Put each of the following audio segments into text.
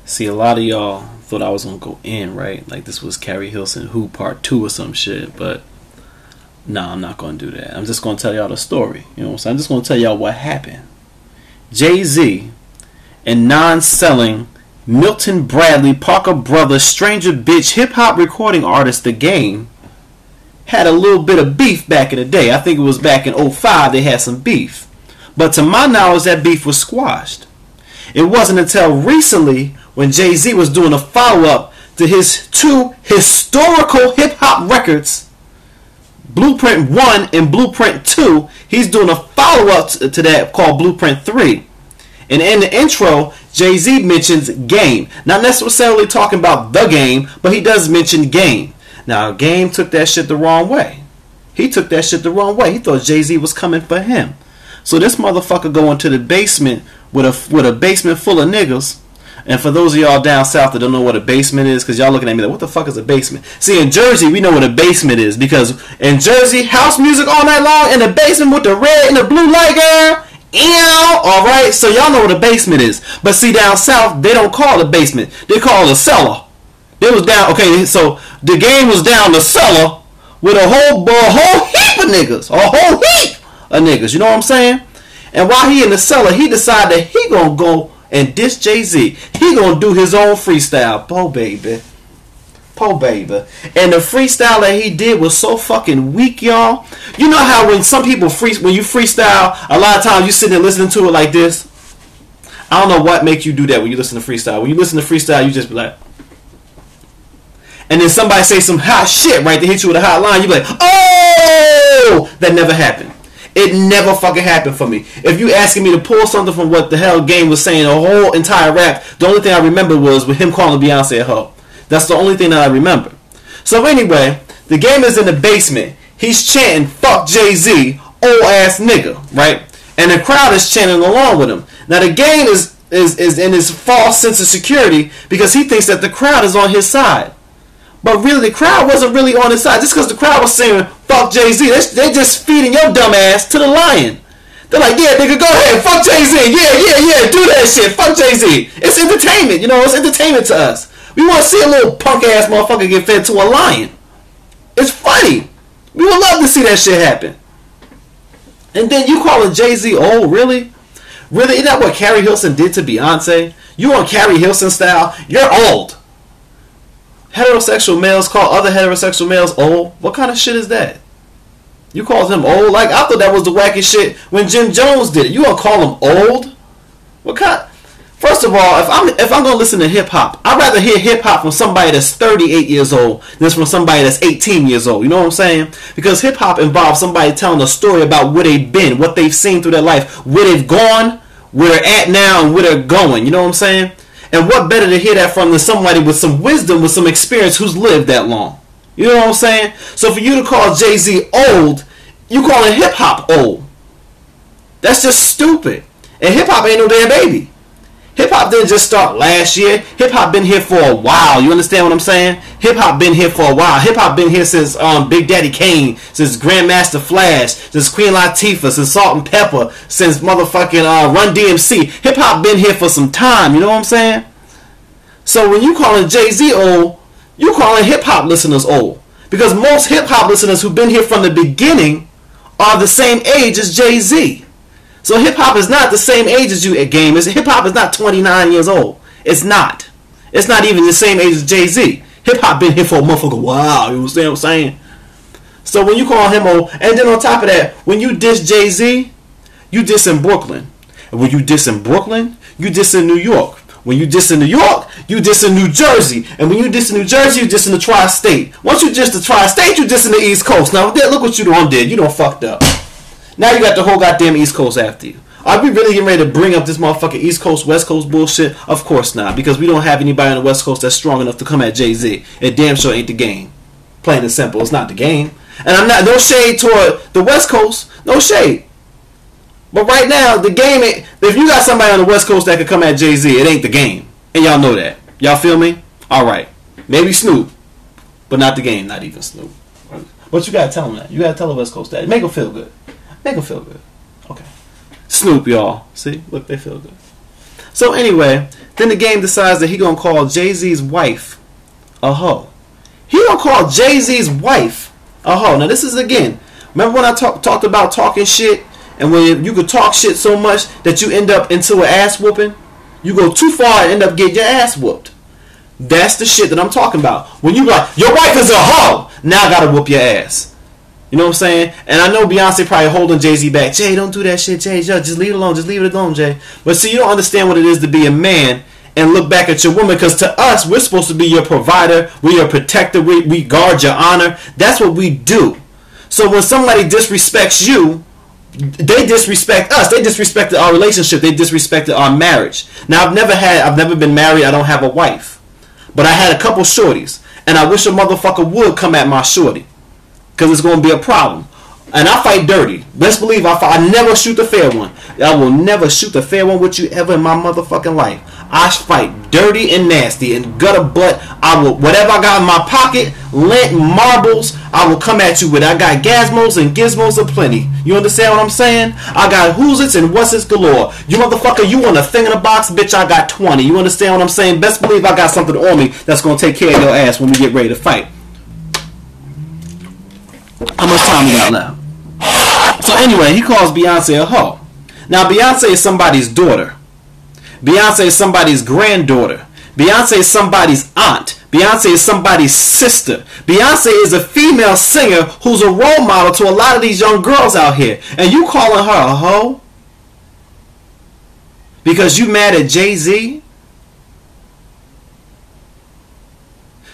See, a lot of y'all thought I was gonna go in, right? Like this was Carrie Hilson Who Part 2 or some shit, but nah, I'm not gonna do that. I'm just gonna tell y'all the story. You know what I'm saying? I'm just gonna tell y'all what happened. Jay-Z and non-selling Milton Bradley, Parker Brothers, Stranger Bitch, hip-hop recording artist The Game had a little bit of beef back in the day. I think it was back in '05 they had some beef. But to my knowledge, that beef was squashed. It wasn't until recently when Jay-Z was doing a follow-up to his two historical hip-hop records, Blueprint 1 and Blueprint 2. He's doing a follow-up to that called Blueprint 3. And in the intro, Jay-Z mentions Game. Not necessarily talking about the Game, but he does mention Game. Now, Game took that shit the wrong way. He took that shit the wrong way. He thought Jay-Z was coming for him. So this motherfucker go into the basement with a basement full of niggas. And for those of y'all down south that don't know what a basement is, because y'all looking at me like, what the fuck is a basement? See, in Jersey, we know what a basement is. Because in Jersey, house music all night long in the basement with the red and the blue light, girl. Alright, so y'all know what a basement is. But see, down south, they don't call it a basement. They call it a cellar. They was down, okay, so the Game was down the cellar with a whole heap of niggas. A whole heap of niggas, you know what I'm saying? And while he in the cellar, he decided that he gonna go and diss Jay-Z. He gonna do his own freestyle. Po baby. Po baby. And the freestyle that he did was so fucking weak, y'all. You know how when some people when you freestyle, a lot of times you sit there listening to it like this. I don't know what makes you do that when you listen to freestyle. When you listen to freestyle, you just be like, and then somebody say some hot shit, right? They hit you with a hot line, you be like, oh! That never happened. It never fucking happened for me. If you asking me to pull something from what the hell Game was saying, a whole entire rap, the only thing I remember was with him calling Beyonce a hoe. That's the only thing that I remember. So anyway, the Game is in the basement. He's chanting, fuck Jay-Z, old ass nigga, right? And the crowd is chanting along with him. Now the Game is in his false sense of security because he thinks that the crowd is on his side. But really, the crowd wasn't really on his side. Just because the crowd was saying, fuck Jay-Z, they just feeding your dumb ass to the lion. They're like, yeah, nigga, go ahead, fuck Jay-Z. Yeah, do that shit, fuck Jay-Z. It's entertainment, you know, it's entertainment to us. We want to see a little punk-ass motherfucker get fed to a lion. It's funny. We would love to see that shit happen. And then you calling Jay-Z old, really? Really? Isn't that what Carrie Hilson did to Beyonce? You on Carrie Hilson style? You're old. Heterosexual males call other heterosexual males old. What kind of shit is that? You call him old? Like, I thought that was the wackest shit when Jim Jones did it. You gonna call him old? What kind? First of all, if I'm gonna listen to hip hop, I'd rather hear hip hop from somebody that's 38 years old than from somebody that's 18 years old. You know what I'm saying? Because hip hop involves somebody telling a story about where they've been, what they've seen through their life, where they've gone, where they're at now, and where they're going. You know what I'm saying? And what better to hear that from than somebody with some wisdom, with some experience, who's lived that long. You know what I'm saying? So for you to call Jay-Z old, you calling hip-hop old. That's just stupid. And hip-hop ain't no damn baby. Hip-hop didn't just start last year. Hip-hop been here for a while. You understand what I'm saying? Hip-hop been here for a while. Hip-hop been here since Big Daddy Kane, since Grandmaster Flash, since Queen Latifah, since Salt and Pepper, since motherfucking Run DMC. Hip-hop been here for some time. You know what I'm saying? So when you calling Jay-Z old, you calling hip-hop listeners old. Because most hip-hop listeners who've been here from the beginning are the same age as Jay-Z. So hip-hop is not the same age as you at Game. Hip-hop is not 29 years old. It's not. It's not even the same age as Jay-Z. Hip-hop been here for a motherfucker. Wow, you understand what I'm saying? So when you call him old, and then on top of that, when you diss Jay-Z, you diss in Brooklyn. And when you diss in Brooklyn, you diss in New York. When you diss in New York, you diss in New Jersey. And when you diss in New Jersey, you diss in the Tri-State. Once you diss the Tri-State, you diss in the East Coast. Now, look what you did. You done fucked up. Now you got the whole goddamn East Coast after you. Are we really getting ready to bring up this motherfucking East Coast, West Coast bullshit? Of course not. Because we don't have anybody on the West Coast that's strong enough to come at Jay-Z. It damn sure ain't the Game. Plain and simple. It's not the Game. And I'm not, no shade toward the West Coast. No shade. But right now, the Game ain't, if you got somebody on the West Coast that could come at Jay-Z, it ain't the Game. And y'all know that. Y'all feel me? Alright. Maybe Snoop. But not the Game. Not even Snoop. But you gotta tell them that. You gotta tell the West Coast that. Make them feel good. Make them feel good. Okay. Snoop, y'all. See? Look, they feel good. So anyway, then the game decides that he gonna call Jay-Z's wife a hoe. He gonna call Jay-Z's wife a hoe. Now this is again. Remember when I talked about talking shit, and when you could talk shit so much that you end up into an ass whooping? You go too far and end up getting your ass whooped. That's the shit that I'm talking about. When you like, your wife is a hoe, now I gotta whoop your ass. You know what I'm saying? And I know Beyonce probably holding Jay-Z back. Jay, don't do that shit, Jay. Just leave it alone. Just leave it alone, Jay. But see, you don't understand what it is to be a man and look back at your woman, because to us, we're supposed to be your provider. We're your protector. We guard your honor. That's what we do. So when somebody disrespects you, they disrespect us. They disrespected our relationship. They disrespected our marriage. Now, I've never been married. I don't have a wife. But I had a couple shorties. And I wish a motherfucker would come at my shorty. Because it's going to be a problem. And I fight dirty. Best believe I never shoot the fair one. I will never shoot the fair one with you ever in my motherfucking life. I fight dirty and nasty and gutter butt. I will, whatever I got in my pocket, lint, marbles, I will come at you with. I got gazmos and gizmos aplenty. You understand what I'm saying? I got who's-its and what's-its galore. You motherfucker, you want a thing in a box? Bitch, I got 20. You understand what I'm saying? Best believe I got something on me that's going to take care of your ass when we get ready to fight. How much time we got left? So anyway, he calls Beyonce a hoe. Now Beyonce is somebody's daughter. Beyonce is somebody's granddaughter. Beyonce is somebody's aunt. Beyonce is somebody's sister. Beyonce is a female singer who's a role model to a lot of these young girls out here. And you calling her a hoe? Because you mad at Jay-Z?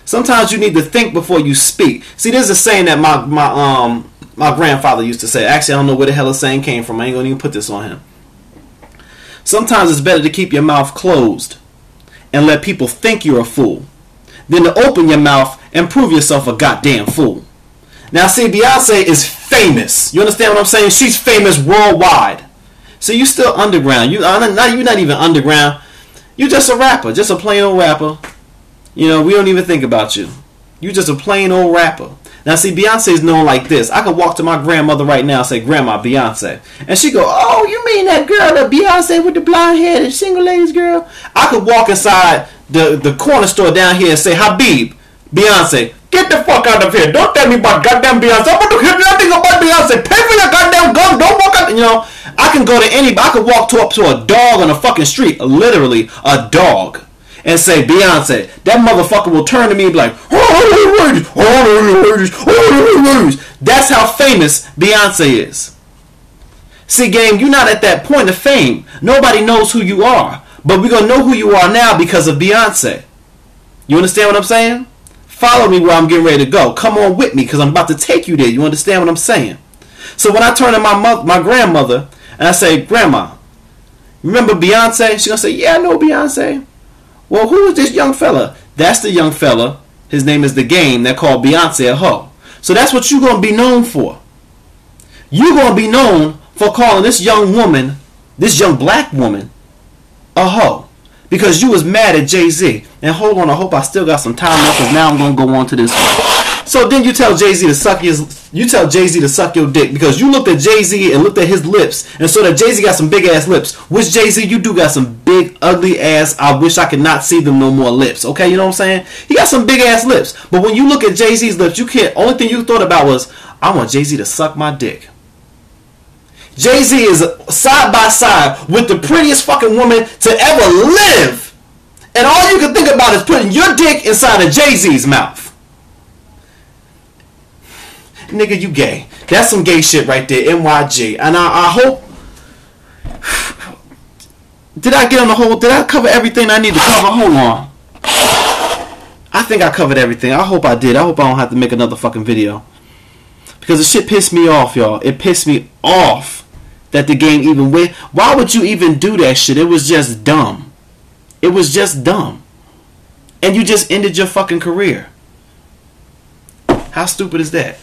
Sometimes you need to think before you speak. See, there's a saying that my grandfather used to say. Actually, I don't know where the hell the saying came from. I ain't gonna even put this on him. Sometimes it's better to keep your mouth closed and let people think you're a fool than to open your mouth and prove yourself a goddamn fool. Now, see, Beyonce is famous. You understand what I'm saying? She's famous worldwide. So you still underground. You're not even underground. You're just a rapper, just a plain old rapper. You know, we don't even think about you. You're just a plain old rapper. Now, see, Beyonce is known like this. I could walk to my grandmother right now and say, Grandma, Beyonce. And she go, oh, you mean that girl, that Beyonce with the blonde hair, the single ladies girl? I could walk inside the corner store down here and say, Habib, Beyonce, get the fuck out of here. Don't tell me about goddamn Beyonce. I'm going to hear nothing about Beyonce. Pay for your goddamn gun. Don't walk out. You know, I can go to anybody. I could walk up to a dog on a fucking street, literally a dog, and say, Beyonce. That motherfucker will turn to me and be like, that's how famous Beyonce is. See, game, you're not at that point of fame. Nobody knows who you are. But we're going to know who you are now because of Beyonce. You understand what I'm saying? Follow me where I'm getting ready to go. Come on with me because I'm about to take you there. You understand what I'm saying? So when I turn to my grandmother and I say, Grandma, remember Beyonce? She's going to say, yeah, I know Beyonce. Well, who is this young fella? That's the young fella. His name is The Game that called Beyonce a hoe. So that's what you're going to be known for. You're going to be known for calling this young woman, this young black woman, a hoe. Because you was mad at Jay-Z. And hold on, I hope I still got some time left because now I'm going to go on to this one. So then you tell Jay-Z to suck your dick because you looked at Jay-Z and looked at his lips and saw that Jay-Z got some big ass lips. Which Jay-Z, you do got some big ugly ass, I wish I could not see them no more lips. Okay, you know what I'm saying? He got some big ass lips. But when you look at Jay-Z's lips, only thing you thought about was, I want Jay-Z to suck my dick. Jay-Z is side by side with the prettiest fucking woman to ever live. And all you can think about is putting your dick inside of Jay-Z's mouth. Nigga, you gay. That's some gay shit right there. NYG. And I hope... Did I get on the whole... Did I cover everything I need to cover? Hold on. I think I covered everything. I hope I did. I hope I don't have to make another fucking video. Because the shit pissed me off, y'all. It pissed me off that the game even went. Why would you even do that shit? It was just dumb. It was just dumb. And you just ended your fucking career. How stupid is that?